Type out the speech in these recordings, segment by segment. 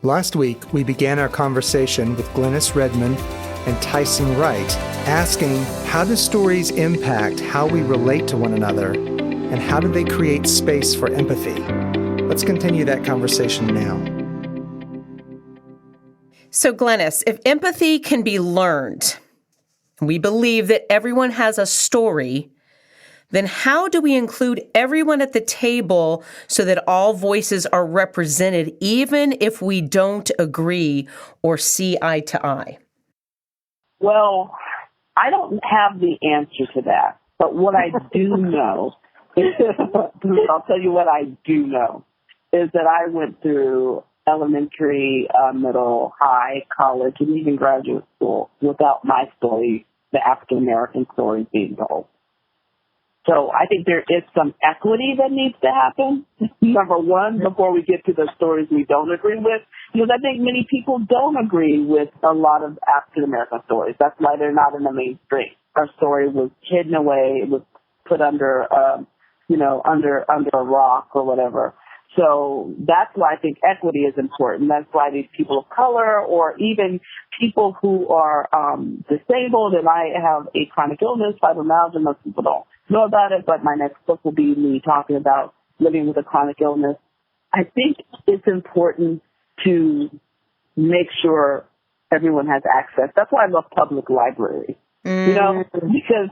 Last week, we began our conversation with Glenis Redmond and Tyson Wright, asking how do stories impact how we relate to one another, and how do they create space for empathy? Let's continue that conversation now. So, Glenis, if empathy can be learned, we believe that everyone has a story, then how do we include everyone at the table so that all voices are represented, even if we don't agree or see eye to eye? Well, I don't have the answer to that. But what I do know, I'll tell you what I do know, is that I went through elementary, middle, high, college, and even graduate school without my story, the African American story, being told. So I think there is some equity that needs to happen, number one, before we get to the stories we don't agree with. Because I think many people don't agree with a lot of African American stories. That's why they're not in the mainstream. Our story was hidden away. It was put under, under a rock or whatever. So that's why I think equity is important. That's why these people of color or even people who are disabled, and I have a chronic illness, fibromyalgia, most people don't know about it, but my next book will be me talking about living with a chronic illness. I think it's important to make sure everyone has access. That's why I love public libraries, because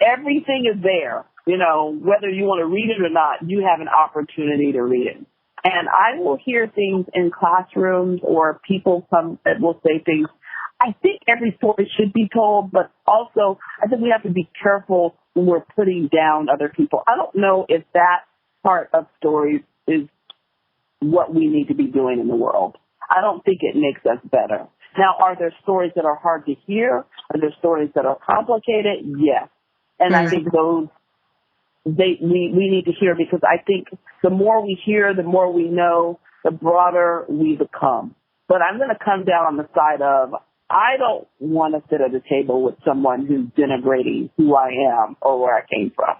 everything is there. Whether you want to read it or not, you have an opportunity to read it. And I will hear things in classrooms or people come that will say things. I think every story should be told, but also I think we have to be careful when we're putting down other people. I don't know if that part of stories is what we need to be doing in the world. I don't think it makes us better. Now, are there stories that are hard to hear? Are there stories that are complicated? Yes. And I think those we need to hear, because I think the more we hear, the more we know, the broader we become. But I'm going to come down on the side of I don't want to sit at a table with someone who's denigrating who I am or where I came from,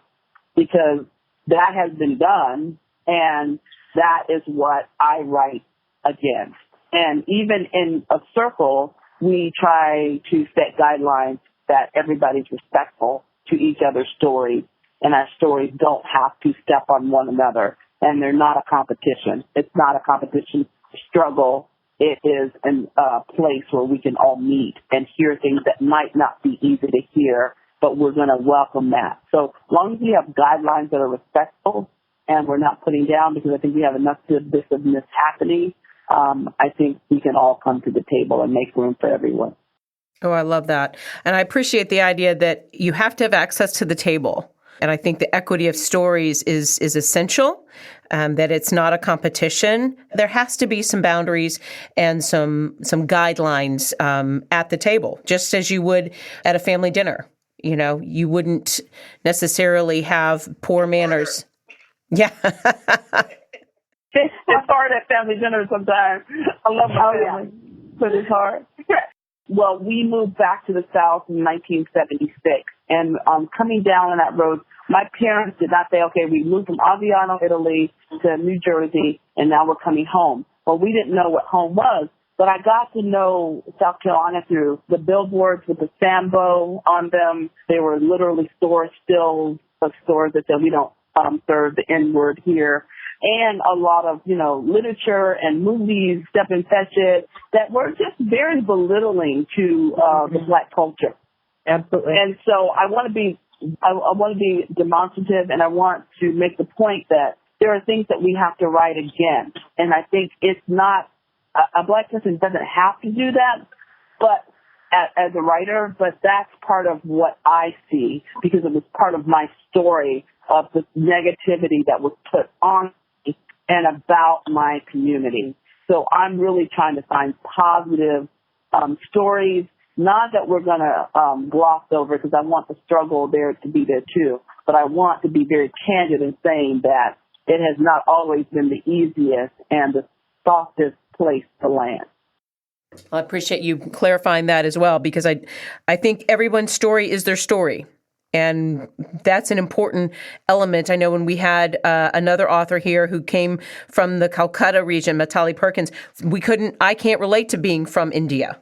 because that has been done, and that is what I write against. And even in a circle, we try to set guidelines that everybody's respectful to each other's stories, and our stories don't have to step on one another, and they're not a competition. It's not a competition struggle. It is a place where we can all meet and hear things that might not be easy to hear, but we're going to welcome that. So as long as we have guidelines that are respectful and we're not putting down, because I think we have enough divisiveness happening, I think we can all come to the table and make room for everyone. Oh, I love that. And I appreciate the idea that you have to have access to the table. And I think the equity of stories is essential, that it's not a competition. There has to be some boundaries and some guidelines at the table, just as you would at a family dinner. You wouldn't necessarily have poor manners. Yeah. It's hard at family dinner sometimes. I love my family, but it's hard. Well, we moved back to the South in 1976, and coming down on that road, my parents did not say, okay, we moved from Aviano, Italy to New Jersey, and now we're coming home. Well, we didn't know what home was, but I got to know South Carolina through the billboards with the Sambo on them. They were literally store stills of stores that said, we don't serve the N-word here. And a lot of, literature and movies, Step and Fetch It, that were just very belittling to the Black culture. Absolutely. And so I want to be demonstrative, and I want to make the point that there are things that we have to write against. And I think it's not, a Black person doesn't have to do that, but as a writer, but that's part of what I see, because it was part of my story of the negativity that was put on me and about my community. So I'm really trying to find positive stories, not that we're going to gloss over, because I want the struggle there to be there too, but I want to be very candid in saying that it has not always been the easiest and the softest place to land. I appreciate you clarifying that as well, because I think everyone's story is their story. And that's an important element. I know when we had another author here who came from the Calcutta region, Matali Perkins, I can't relate to being from India.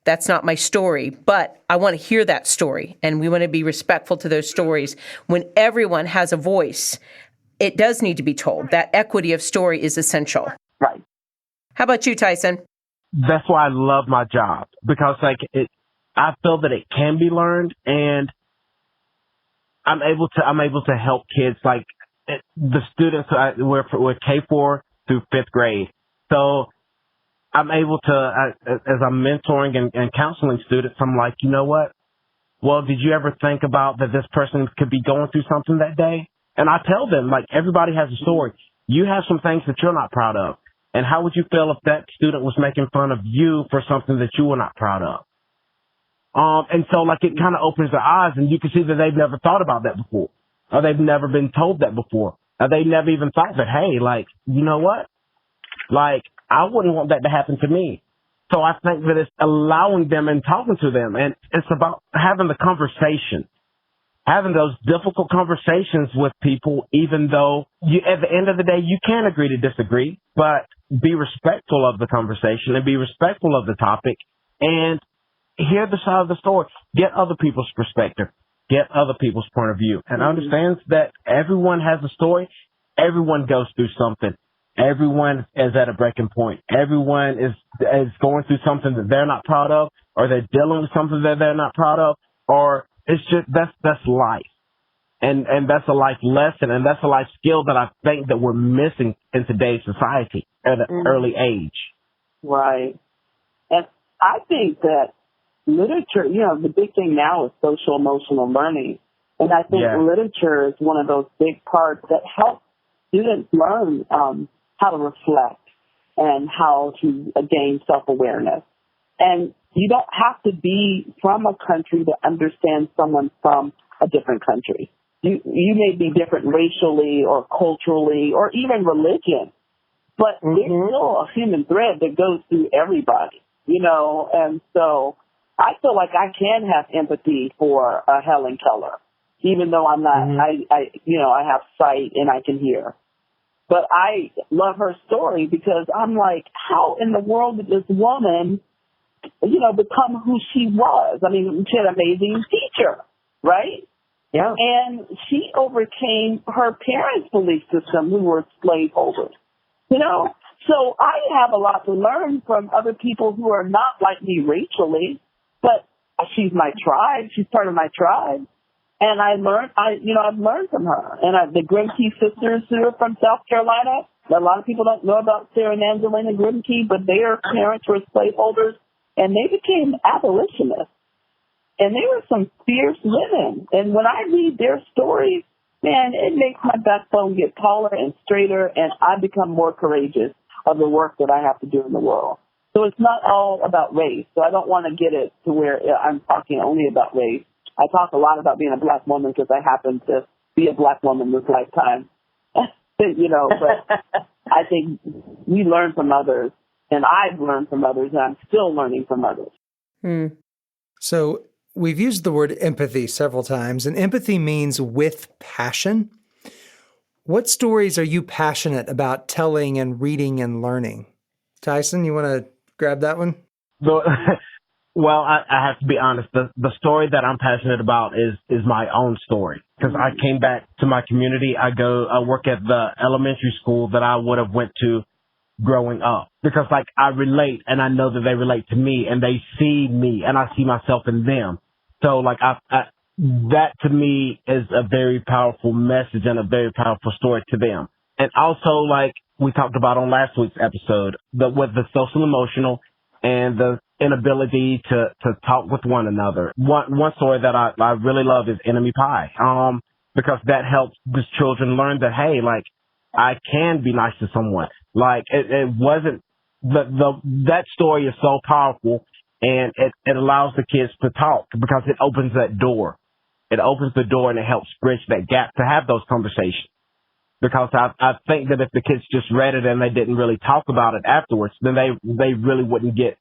That's not my story, but I want to hear that story. And we want to be respectful to those stories. When everyone has a voice, it does need to be told. That equity of story is essential. Right. How about you, Tyson? That's why I love my job, because I feel that it can be learned, and I'm able to help kids, like the students. We're K4 through 5th grade, so I'm able to, as I'm mentoring and counseling students, I'm like, you know what? Well, did you ever think about that this person could be going through something that day? And I tell them, like, everybody has a story. You have some things that you're not proud of. And how would you feel if that student was making fun of you for something that you were not proud of? And so, like, it kind of opens their eyes, and you can see that they've never thought about that before, or they've never been told that before, or they never even thought that, hey, like, you know what? Like, I wouldn't want that to happen to me. So I think that it's allowing them and talking to them, and it's about having the conversation, having those difficult conversations with people, even though at the end of the day, you can agree to disagree, but be respectful of the conversation and be respectful of the topic, and hear the side of the story. Get other people's perspective. Get other people's point of view. And understands that everyone has a story. Everyone goes through something. Everyone is at a breaking point. Everyone is going through something that they're not proud of, or they're dealing with something that they're not proud of, or it's just that's life. And that's a life lesson, and that's a life skill that I think that we're missing in today's society at an early age. Right. And I think that literature, the big thing now is social emotional learning. And I think literature is one of those big parts that helps students learn how to reflect and how to gain self-awareness. And you don't have to be from a country to understand someone from a different country. You may be different racially or culturally or even religion, but there's still a human thread that goes through everybody, and so I feel like I can have empathy for Helen Keller, even though I'm not, I have sight and I can hear. But I love her story because I'm like, how in the world did this woman, become who she was? I mean, she had an amazing teacher, right? Yeah. And she overcame her parents' belief system, who were slaveholders, So I have a lot to learn from other people who are not like me racially, but she's my tribe. She's part of my tribe. And I've learned from her. And the Grimke sisters who are from South Carolina, a lot of people don't know about Sarah and Angelina Grimke, but their parents were slaveholders, and they became abolitionists. And they were some fierce women. And when I read their stories, man, it makes my backbone get taller and straighter, and I become more courageous of the work that I have to do in the world. So it's not all about race. So I don't want to get it to where I'm talking only about race. I talk a lot about being a black woman because I happen to be a black woman this lifetime. But I think we learn from others, and I've learned from others, and I'm still learning from others. So we've used the word empathy several times, and empathy means with passion. What stories are you passionate about telling and reading and learning? Tyson, you want to grab that one? Well, I have to be honest. The story that I'm passionate about is my own story, because I came back to my community. I work at the elementary school that I would have went to growing up, because I relate, and I know that they relate to me, and they see me, and I see myself in them. So that to me is a very powerful message and a very powerful story to them. And also, we talked about on last week's episode, with the social emotional and the inability to talk with one another. One story that I really love is Enemy Pie, because that helps the children learn that, hey, I can be nice to someone. It wasn't that story is so powerful, and it allows the kids to talk, because it opens that door. It opens the door, and it helps bridge that gap to have those conversations. Because I think that if the kids just read it and they didn't really talk about it afterwards, then they really wouldn't get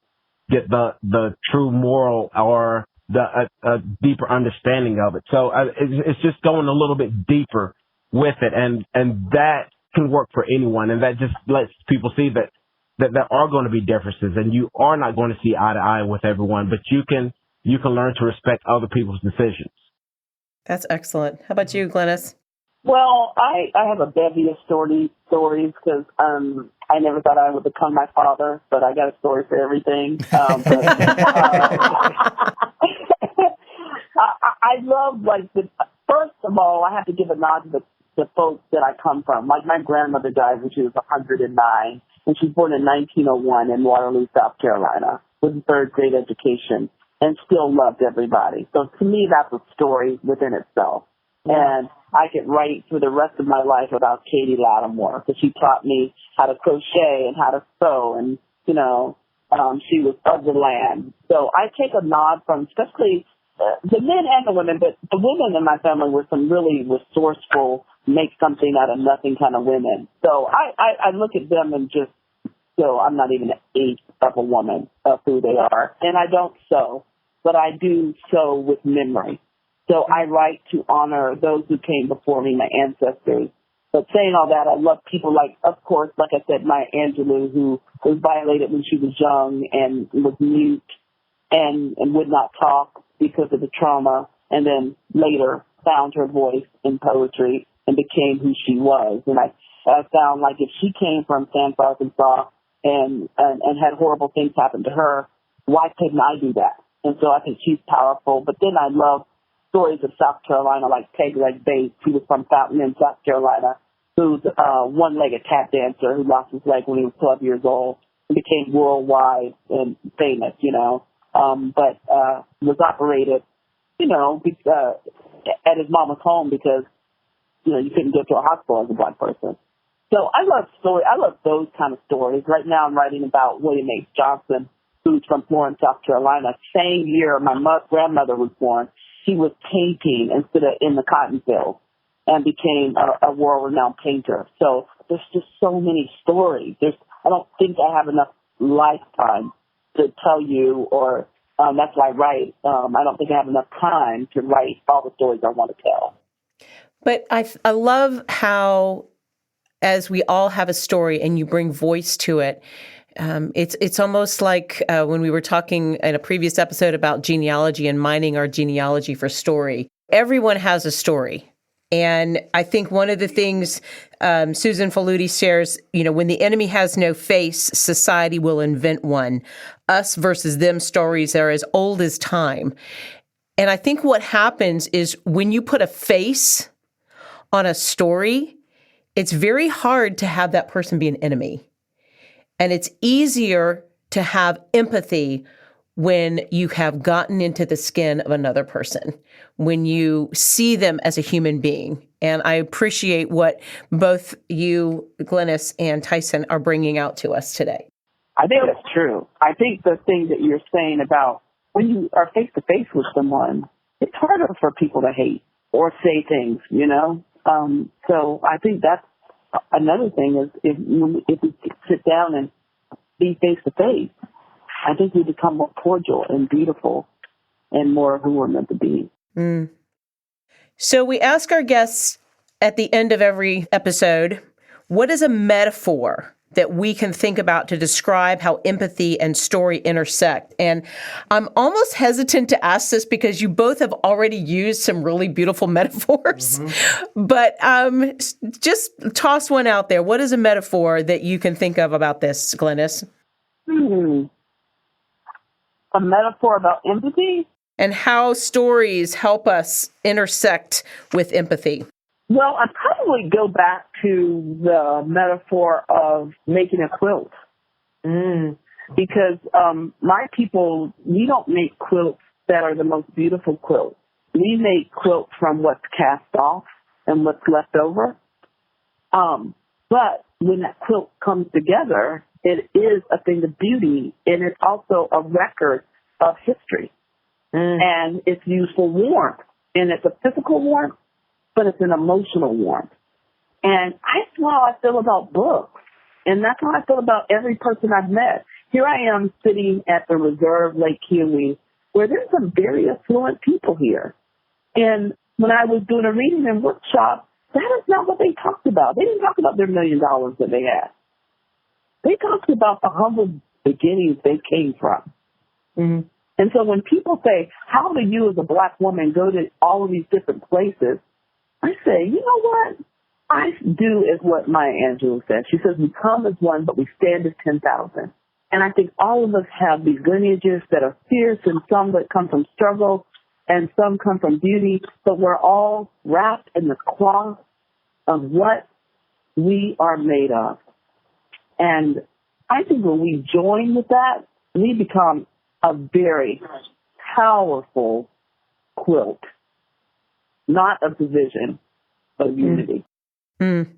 the true moral or a deeper understanding of it. So it's just going a little bit deeper with it, and that can work for anyone, and that just lets people see that there are going to be differences, and you are not going to see eye to eye with everyone, but you can learn to respect other people's decisions. That's excellent. How about you, Glenis? Well, I have a bevy of stories because I never thought I would become my father, but I got a story for everything. I love, first of all, I have to give a nod to the folks that I come from. Like, my grandmother died when she was 109, and she was born in 1901 in Waterloo, South Carolina, with a third grade education, and still loved everybody. So to me, that's a story within itself. And I could write for the rest of my life about Katie Lattimore, because she taught me how to crochet and how to sew, and, she was of the land. So I take a nod from especially the men and the women, but the women in my family were some really resourceful, make something out of nothing kind of women. So I look at them and just, I'm not even an eighth of a woman of who they are. And I don't sew, but I do sew with memory. So I write to honor those who came before me, my ancestors. But saying all that, I love people like, of course, like I said, Maya Angelou, who was violated when she was young and was mute and would not talk because of the trauma, and then later found her voice in poetry and became who she was. And I found like if she came from San Arkansas and had horrible things happen to her, why couldn't I do that? And so I think she's powerful. But then I love stories of South Carolina, like Peg Leg Bates, who was from Fountain Inn, South Carolina, who's a one-legged tap dancer who lost his leg when he was 12 years old and became worldwide and famous, but was operated, at his mama's home because, you couldn't go to a hospital as a Black person. So I love those kind of stories. Right now I'm writing about William H. Johnson, who's from Florence, South Carolina. Same year my grandmother was born, he was painting instead of in the cotton field and became a world-renowned painter. So there's just so many stories. I don't think I have enough lifetime to tell you, or that's why I write. I don't think I have enough time to write all the stories I want to tell. But I love how, as we all have a story and you bring voice to it, it's almost like when we were talking in a previous episode about genealogy and mining our genealogy for story. Everyone has a story. And I think one of the things Susan Faludi shares, when the enemy has no face, society will invent one. Us versus them stories are as old as time. And I think what happens is when you put a face on a story, it's very hard to have that person be an enemy. And it's easier to have empathy when you have gotten into the skin of another person, when you see them as a human being. And I appreciate what both you, Glenis, and Tyson are bringing out to us today. I think that's true. I think the thing that you're saying about when you are face-to-face with someone, it's harder for people to hate or say things, So I think that's another thing is if we sit down and be face-to-face, I think we become more cordial and beautiful and more who we're meant to be. Mm. So we ask our guests at the end of every episode, what is a metaphor that we can think about to describe how empathy and story intersect? And I'm almost hesitant to ask this because you both have already used some really beautiful metaphors. Mm-hmm. But just toss one out there. What is a metaphor that you can think of about this, Glenis? A metaphor about empathy? And how stories help us intersect with empathy. Well, I'd probably go back to the metaphor of making a quilt. Because my people, we don't make quilts that are the most beautiful quilts. We make quilts from what's cast off and what's left over. But when that quilt comes together, it is a thing of beauty, and it's also a record of history. And it's used for warmth, and it's a physical warmth, but it's an emotional warmth. And that's how I feel about books, and that's how I feel about every person I've met. Here I am sitting at the reserve Lake Kiowee where there's some very affluent people here. And when I was doing a reading and workshop, that is not what they talked about. They didn't talk about their $1 million that they had. They talked about the humble beginnings they came from. Mm-hmm. And so when people say, how do you as a Black woman go to all of these different places? I say, you know what? I do is what Maya Angelou said. She says, we come as one, but we stand as 10,000. And I think all of us have these lineages that are fierce and some that come from struggle and some come from beauty, but we're all wrapped in the cloth of what we are made of. And I think when we join with that, we become a very powerful quilt, not of division, but of unity. Mm.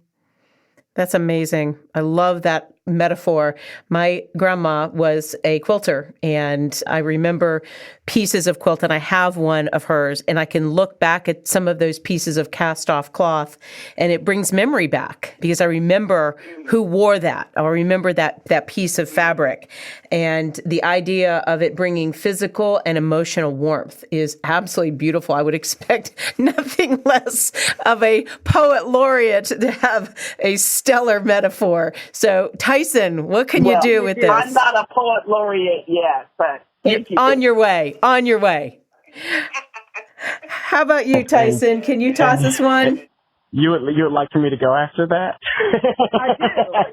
That's amazing. I love that metaphor. My grandma was a quilter, and I remember pieces of quilt, and I have one of hers, and I can look back at some of those pieces of cast off cloth, and it brings memory back because I remember who wore that. I remember that piece of fabric, and the idea of it bringing physical and emotional warmth is absolutely beautiful. I would expect nothing less of a poet laureate to have a stellar metaphor. So Tyson, what can you do with this? I'm not a poet laureate yet, but thank you. On your way. How about you, Tyson? Can you toss us one? You would like for me to go after that? I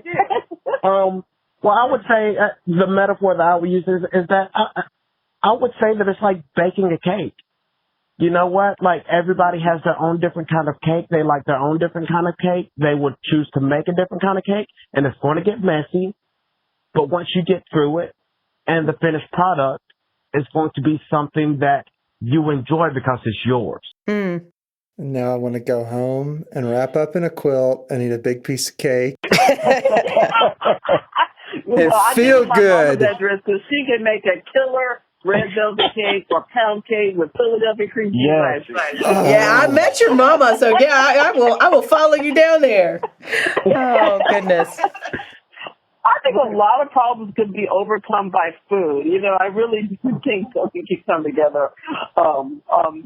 do. Well, I would say the metaphor that I would use is that I would say that it's like baking a cake. You know what? Like, everybody has their own different kind of cake. They like their own different kind of cake. They would choose to make a different kind of cake, and it's going to get messy. But once you get through it and the finished product is going to be something that you enjoy because it's yours. Mm. And now I want to go home and wrap up in a quilt and eat a big piece of cake. Feel good. So she can make a killer red velvet cake or pound cake with Philadelphia cream cheese. Yes. Yeah, I met your mama, so yeah, I will follow you down there. Oh, goodness. I think a lot of problems could be overcome by food. You know, I really think we can come together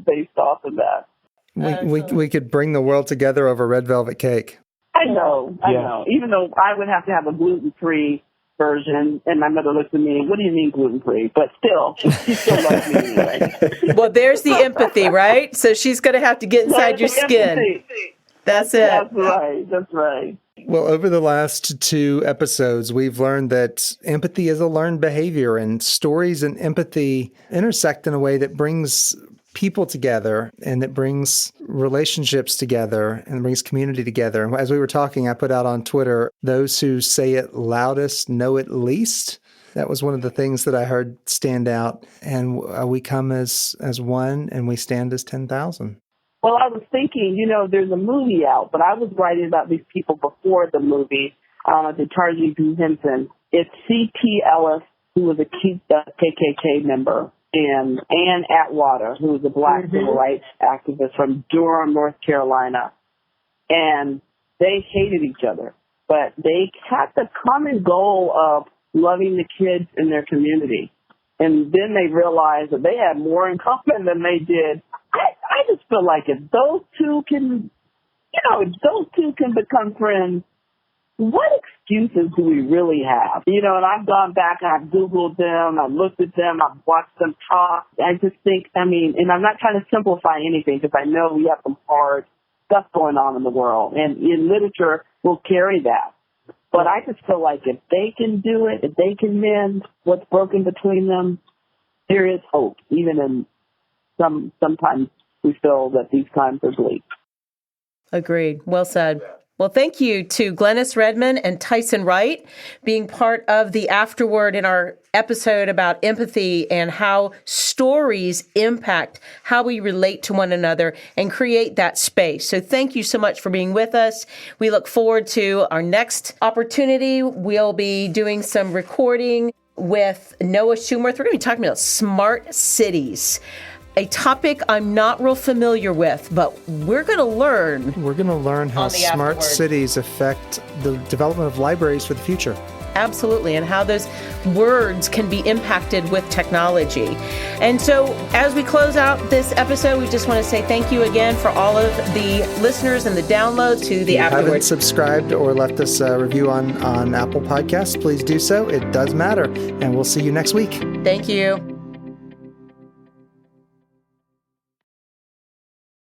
based off of that. We could bring the world together over red velvet cake. I know. Even though I would have to have a gluten-free version, and my mother looks at me, what do you mean gluten-free? But still, she still loves me anyway. Well, there's the empathy, right? So she's going to have to get inside your skin. Empathy. That's it. That's right. Well, over the last 2 episodes, we've learned that empathy is a learned behavior, and stories and empathy intersect in a way that brings people together and that brings relationships together and brings community together. And as we were talking, I put out on Twitter, those who say it loudest know it least. That was one of the things that I heard stand out. And we come as one and we stand as 10,000. Well, I was thinking, there's a movie out, but I was writing about these people before the movie, the Tarji B. Henson. It's C.T. Ellis, who was a KKK member, and Ann Atwater, who was a Black civil rights activist from Durham, North Carolina. And they hated each other, but they had the common goal of loving the kids in their community. And then they realized that they had more in common than they did. I just feel like if those two can become friends, what excuses do we really have? And I've gone back, I've Googled them, I've looked at them, I've watched them talk. I just think, and I'm not trying to simplify anything because I know we have some hard stuff going on in the world. And in literature, we'll carry that. But I just feel like if they can do it, if they can mend what's broken between them, there is hope, even in sometimes we feel that these times are bleak. Agreed. Well said. Well, thank you to Glenis Redmond and Tyson Wright being part of the Afterword in our episode about empathy and how stories impact how we relate to one another and create that space. So thank you so much for being with us. We look forward to our next opportunity. We'll be doing some recording with Noah Shumworth. We're going to be talking about smart cities. A topic I'm not real familiar with, but we're going to learn. We're going to learn how smart cities affect the development of libraries for the future. absolutely, and how those words can be impacted with technology. And so as we close out this episode, we just want to say thank you again for all of the listeners and the downloads to the If you Afterword. haven't subscribed or left us a review on Apple Podcasts, please do so. It does matter. And we'll see you next week. Thank you.